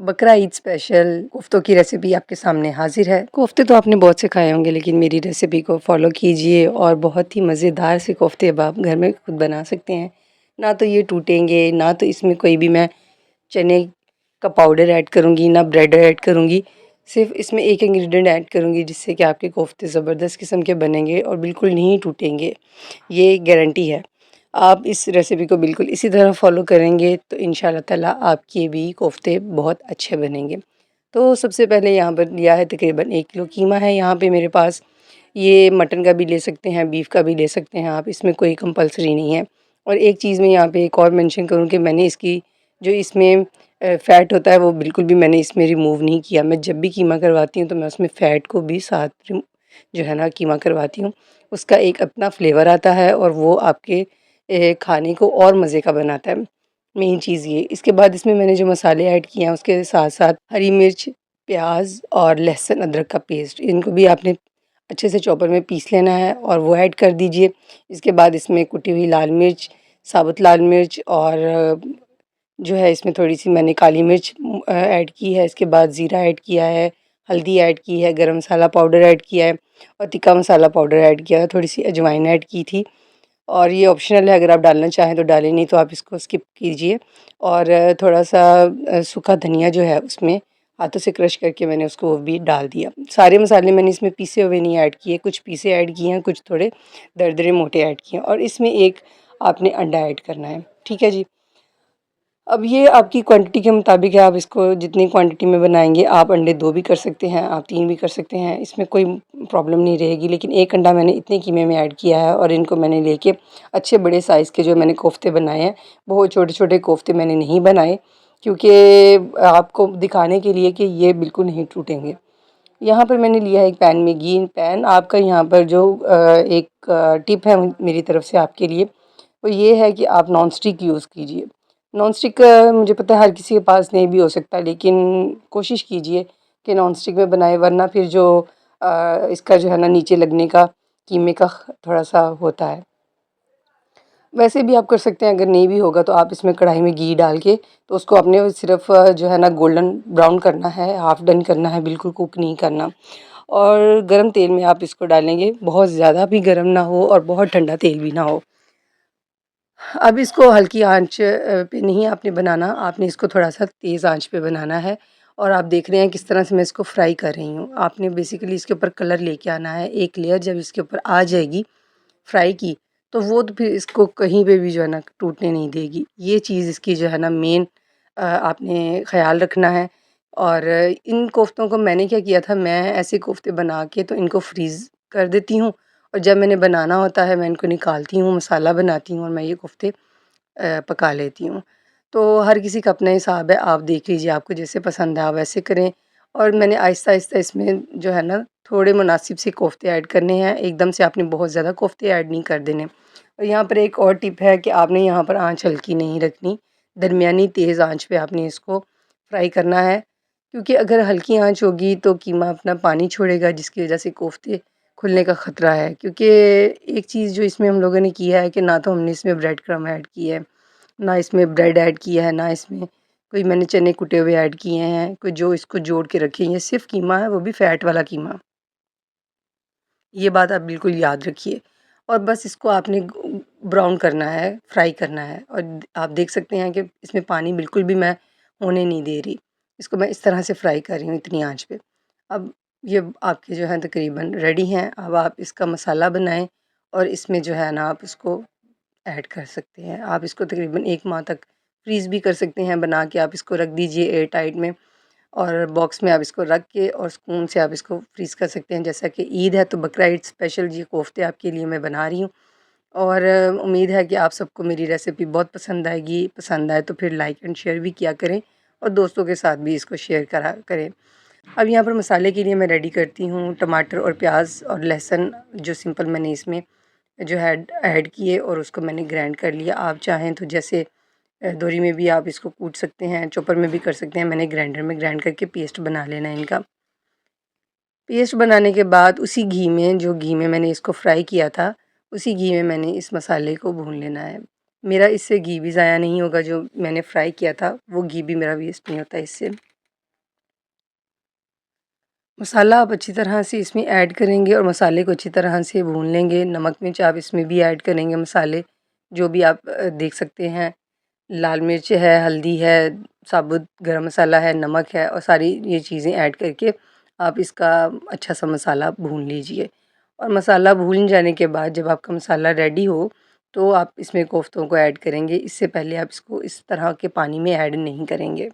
बकरा ईद स्पेशल कोफ्तों की रेसिपी आपके सामने हाजिर है। कोफ्ते तो आपने बहुत से खाए होंगे, लेकिन मेरी रेसिपी को फॉलो कीजिए और बहुत ही मज़ेदार से कोफ्ते अब आप घर में खुद बना सकते हैं। ना तो ये टूटेंगे, ना तो इसमें कोई भी मैं चने का पाउडर ऐड करूँगी, ना ब्रेड ऐड करूँगी। सिर्फ़ इसमें एक इंग्रेडिएंट ऐड करूँगी जिससे कि आपके कोफ्ते ज़बरदस्त किस्म के बनेंगे और बिल्कुल नहीं टूटेंगे, ये गारंटी है। आप इस रेसिपी को बिल्कुल इसी तरह फ़ॉलो करेंगे तो इंशाअल्लाह ताला आपके भी कोफ्ते बहुत अच्छे बनेंगे। तो सबसे पहले यहाँ पर लिया है तकरीबन 1 किलो कीमा है यहाँ पे मेरे पास। ये मटन का भी ले सकते हैं, बीफ का भी ले सकते हैं आप, इसमें कोई कंपल्सरी नहीं है। और एक चीज़ मैं यहाँ पे एक और मेंशन करूँ कि मैंने इसकी जो इसमें फ़ैट होता है वो बिल्कुल भी मैंने इसमें रिमूव नहीं किया। मैं जब भी कीमा करवाती हूँ तो मैं उसमें फ़ैट को भी साथ जो है ना कीमा करवाती हूँ। उसका एक अपना फ्लेवर आता है और वो आपके खाने को और मज़े का बनाता है। मेन चीज़ ये। इसके बाद इसमें मैंने जो मसाले ऐड किए हैं उसके साथ-साथ हरी मिर्च, प्याज़ और लहसुन अदरक का पेस्ट, इनको भी आपने अच्छे से चॉपर में पीस लेना है और वो ऐड कर दीजिए। इसके बाद इसमें कुटी हुई लाल मिर्च, साबुत लाल मिर्च और जो है इसमें थोड़ी-सी मैंने काली मिर्च ऐड की है। इसके बाद ज़ीरा ऐड किया है, हल्दी ऐड की है, गरम मसाला पाउडर ऐड किया है और तिक्का मसाला पाउडर ऐड किया है, थोड़ी-सी अजवाइन ऐड की थी। और ये ऑप्शनल है, अगर आप डालना चाहें तो डालें, नहीं तो आप इसको स्किप कीजिए। और थोड़ा-सा सूखा धनिया जो है उसमें हाथों से क्रश करके मैंने उसको वो भी डाल दिया। सारे मसाले मैंने इसमें पीसे हुए नहीं ऐड किए, कुछ पीसे ऐड किए हैं, कुछ थोड़े दरदरे मोटे ऐड किए हैं और इसमें एक आपने अंडा ऐड करना है, ठीक है जी। अब ये आपकी क्वांटिटी के मुताबिक है, आप इसको जितनी क्वांटिटी में बनाएँगे, आप अंडे 2 भी कर सकते हैं, आप 3 भी कर सकते हैं, इसमें कोई प्रॉब्लम नहीं रहेगी। लेकिन 1 अंडा मैंने इतने कीमे में ऐड किया है और इनको मैंने लेके अच्छे बड़े साइज़ के जो मैंने कोफ्ते बनाए हैं, बहुत छोटे-छोटे कोफ्ते मैंने नहीं बनाए, क्योंकि आपको दिखाने के लिए कि ये बिल्कुल नहीं टूटेंगे। यहाँ पर मैंने लिया है एक पैन में घी। पैन आपका यहाँ पर जो एक टिप है मेरी तरफ से आपके लिए, वो ये है कि आप नॉन स्टिक यूज़ कीजिए। नॉन स्टिक मुझे पता है हर किसी के पास नहीं भी हो सकता, लेकिन कोशिश कीजिए कि नॉन स्टिक में बनाएँ, वरना फिर जो इसका जो है ना नीचे लगने का कीमे का थोड़ा-सा होता है। वैसे भी आप कर सकते हैं, अगर नहीं भी होगा तो आप इसमें कढ़ाई में घी डाल के तो उसको आपने सिर्फ़ जो है ना गोल्डन ब्राउन करना है, हाफ़ डन करना है, बिल्कुल कुक नहीं करना। और गरम तेल में आप इसको डालेंगे, बहुत ज़्यादा भी गरम ना हो और बहुत ठंडा तेल भी ना हो। अब इसको हल्की आँच पे नहीं आपने बनाना, आपने इसको थोड़ा-सा तेज़ आँच पे बनाना है। और आप देख रहे हैं किस तरह से मैं इसको फ्राई कर रही हूँ। आपने बेसिकली इसके ऊपर कलर लेके आना है, एक लेयर जब इसके ऊपर आ जाएगी फ्राई की, तो वो तो फिर इसको कहीं पे भी जो है ना टूटने नहीं देगी। ये चीज़ इसकी जो है ना मेन आपने ख़्याल रखना है। और इन कोफ्तों को मैंने क्या किया था, मैं ऐसे कोफ्ते बना के तो इनको फ्रीज़ कर देती हूँ और जब मैंने बनाना होता है मैं इनको निकालती हूँ, मसाला बनाती हूँ और मैं ये कोफ्ते पका लेती हूँ। तो हर किसी का अपना हिसाब है, आप देख लीजिए आपको जैसे पसंद है आप वैसे करें। और मैंने आहिस्ता-आहिस्ता इसमें जो है ना थोड़े मुनासिब से कोफ्ते ऐड करने हैं, एकदम से आपने बहुत ज़्यादा कोफ्ते ऐड नहीं कर देने। और यहाँ पर एक और टिप है कि आपने यहाँ पर आँच हल्की नहीं रखनी, दरमियानी तेज़ आँच पे आपने इसको फ्राई करना है। क्योंकि अगर हल्की आँच होगी तो कीमा अपना पानी छोड़ेगा, जिसकी वज़ह से कोफ्ते खुलने का ख़तरा है। क्योंकि एक चीज़ जो इसमें हम लोगों ने किया है कि ना तो हमने इसमें ब्रेड क्रम्ब ऐड किया है, ना इसमें ब्रेड ऐड किया है, ना इसमें कोई मैंने चने कुटे हुए ऐड किए हैं, कोई जो इसको जोड़ के रखे हैं। ये सिर्फ़ कीमा है, वो भी फ़ैट वाला कीमा। ये बात आप बिल्कुल याद रखिए। और बस इसको आपने ब्राउन करना है, फ्राई करना है। और आप देख सकते हैं कि इसमें पानी बिल्कुल भी मैं होने नहीं दे रही। इसको मैं इस तरह से फ्राई कर रही हूँ इतनी आँच पे। अब ये आपके जो हैं तकरीबन रेडी हैं। अब आप इसका मसाला बनाएँ और इसमें जो है ना आप इसको ऐड कर सकते हैं। आप इसको तकरीबन 1 माह तक फ्रीज़ भी कर सकते हैं बना के, आप इसको रख दीजिए एयर टाइट में और बॉक्स में आप इसको रख के और सुकून से आप इसको फ्रीज़ कर सकते हैं। जैसा कि ईद है तो बकरा ईद स्पेशल ये कोफ्ते आपके लिए मैं बना रही हूँ। और उम्मीद है कि आप सबको मेरी रेसिपी बहुत पसंद आएगी। पसंद आए तो फिर लाइक एंड शेयर भी किया करें और दोस्तों के साथ भी इसको शेयर करा करें। अब यहाँ पर मसाले के लिए मैं रेडी करती हूँ टमाटर और प्याज़ और लहसुन, जो सिंपल मैंने इसमें जो है ऐड किए और उसको मैंने ग्राइंड कर लिया। आप चाहें तो जैसे दोरी में भी आप इसको कूट सकते हैं, चॉपर में भी कर सकते हैं। मैंने ग्राइंडर में ग्राइंड करके पेस्ट बना लेना है इनका। पेस्ट बनाने के बाद उसी घी में, जो घी में मैंने इसको फ्राई किया था, उसी घी में मैंने इस मसाले को भून लेना है। मेरा इससे घी भी ज़ाया नहीं होगा, जो मैंने फ्राई किया था वो घी भी मेरा वेस्ट नहीं होता इससे। मसाला आप अच्छी तरह से इसमें ऐड करेंगे और मसाले को अच्छी तरह से भून लेंगे। नमक मिर्च आप इसमें भी ऐड करेंगे मसाले, जो भी आप देख सकते हैं। लाल मिर्च है, हल्दी है, साबुत गरम मसाला है, नमक है और सारी ये चीज़ें ऐड करके आप इसका अच्छा सा मसाला भून लीजिए। और मसाला भून जाने के बाद जब आपका मसाला रेडी हो, तो आप इसमें कोफ्तों को ऐड करेंगे। इससे पहले आप इसको इस तरह के पानी में ऐड नहीं करेंगे।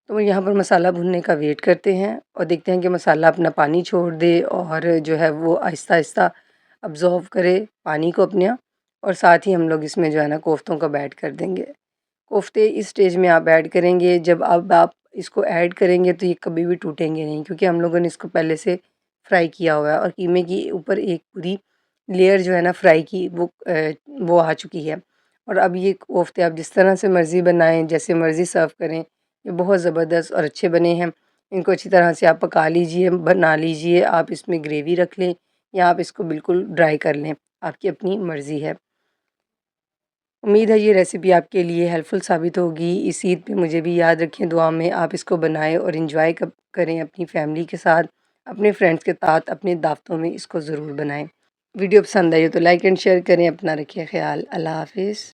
तो यहाँ पर मसाला भुनने का वेट करते हैं और देखते हैं कि मसाला अपना पानी छोड़ दे और जो है वो आहिस्ता-आहिस्ता अब्ज़ॉर्ब करे पानी को अपना, और साथ ही हम लोग इसमें जो है ना कोफ्तों को ऐड कर देंगे। कोफ्ते इस स्टेज में आप ऐड करेंगे जब अब आप इसको ऐड करेंगे तो ये कभी भी टूटेंगे नहीं, क्योंकि हम लोगों ने इसको पहले से फ्राई किया हुआ है और कीमे की ऊपर एक पूरी लेयर जो है ना फ्राई की वो आ चुकी है। और अब ये कोफ्ते आप जिस तरह से मर्ज़ी बनाएँ, जैसे मर्ज़ी सर्व करें, ये बहुत ज़बरदस्त और अच्छे बने हैं। इनको अच्छी तरह से आप पका लीजिए, बना लीजिए, आप इसमें ग्रेवी रख लें या आप इसको बिल्कुल ड्राई कर लें, आपकी अपनी मर्ज़ी है। उम्मीद है ये रेसिपी आपके लिए हेल्पफुल साबित होगी। इस ईद पे मुझे भी याद रखें दुआ में, आप इसको बनाएँ और एन्जॉय करें अपनी फैमिली के साथ, अपने फ्रेंड्स के साथ, अपने दावतों में इसको ज़रूर बनाएँ। वीडियो पसंद आई हो तो लाइक एंड शेयर करें। अपना रखिए ख़्याल। अल्लाह हाफ़िज़।